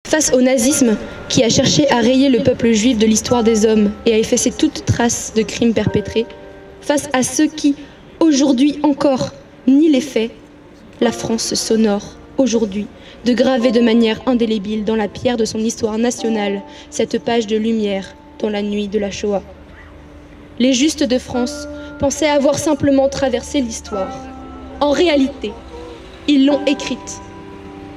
Face au nazisme, qui a cherché à rayer le peuple juif de l'histoire des hommes et à effacer toute trace de crimes perpétrés, face à ceux qui, aujourd'hui encore, nient les faits, la France s'honore, aujourd'hui, de graver de manière indélébile dans la pierre de son histoire nationale cette page de lumière dans la nuit de la Shoah. Les justes de France pensaient avoir simplement traversé l'histoire. En réalité, ils l'ont écrite.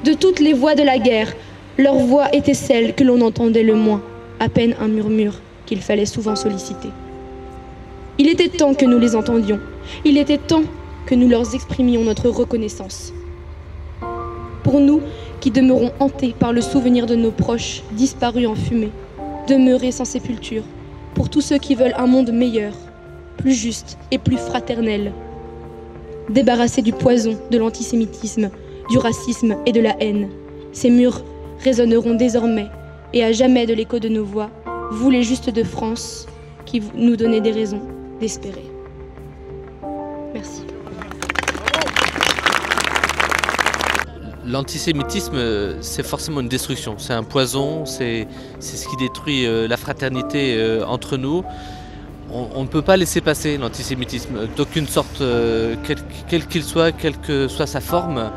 De toutes les voix de la guerre, leur voix était celle que l'on entendait le moins, à peine un murmure qu'il fallait souvent solliciter. Il était temps que nous les entendions. Il était temps que nous leur exprimions notre reconnaissance. Pour nous, qui demeurons hantés par le souvenir de nos proches disparus en fumée, demeurés sans sépulture, pour tous ceux qui veulent un monde meilleur, plus juste et plus fraternel, débarrassés du poison de l'antisémitisme, du racisme et de la haine. Ces murs résonneront désormais et à jamais de l'écho de nos voix, vous les justes de France, qui nous donnez des raisons d'espérer. Merci. L'antisémitisme, c'est forcément une destruction, c'est un poison, c'est ce qui détruit la fraternité entre nous. On ne peut pas laisser passer l'antisémitisme d'aucune sorte, quel qu'il soit, quelle que soit sa forme.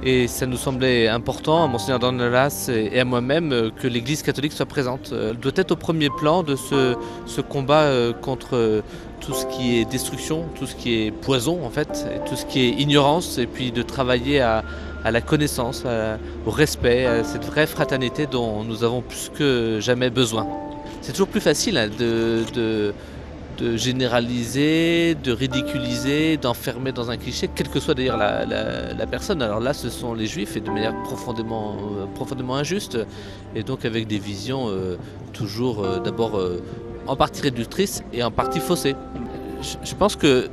Et ça nous semblait important, à Monseigneur Dornelas et à moi-même, que l'Église catholique soit présente. Elle doit être au premier plan de ce combat contre tout ce qui est destruction, tout ce qui est poison en fait, et tout ce qui est ignorance, et puis de travailler à la connaissance, au respect, à cette vraie fraternité dont nous avons plus que jamais besoin. C'est toujours plus facile hein, de généraliser, de ridiculiser, d'enfermer dans un cliché, quelle que soit d'ailleurs la personne. Alors là, ce sont les juifs et de manière profondément injuste, et donc avec des visions toujours d'abord en partie réductrices et en partie faussées. Je pense que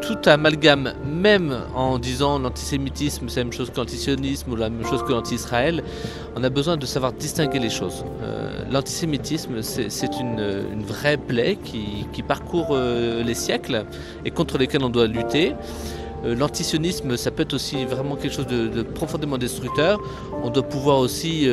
tout amalgame, même en disant l'antisémitisme c'est la même chose que l'antisionisme ou la même chose que l'anti-Israël, on a besoin de savoir distinguer les choses. L'antisémitisme c'est une vraie plaie qui parcourt les siècles et contre lesquels on doit lutter. L'antisionisme ça peut être aussi vraiment quelque chose de profondément destructeur. On doit pouvoir aussi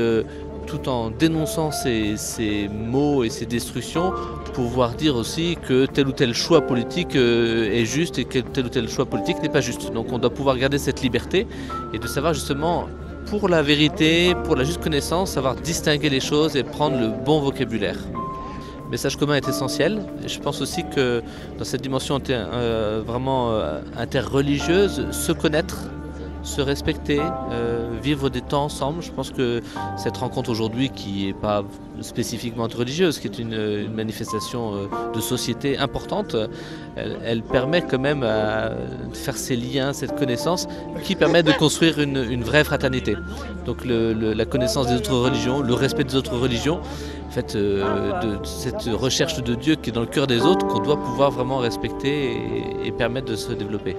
tout en dénonçant ces maux et ces destructions, pouvoir dire aussi que tel ou tel choix politique est juste et que tel ou tel choix politique n'est pas juste. Donc on doit pouvoir garder cette liberté et de savoir justement, pour la vérité, pour la juste connaissance, savoir distinguer les choses et prendre le bon vocabulaire. Le message commun est essentiel. Et je pense aussi que dans cette dimension vraiment interreligieuse, se connaître, se respecter, vivre des temps ensemble. Je pense que cette rencontre aujourd'hui qui n'est pas spécifiquement religieuse, qui est une manifestation de société importante, elle permet quand même de faire ces liens, cette connaissance qui permet de construire une vraie fraternité. Donc la connaissance des autres religions, le respect des autres religions, en fait, de cette recherche de Dieu qui est dans le cœur des autres qu'on doit pouvoir vraiment respecter et permettre de se développer.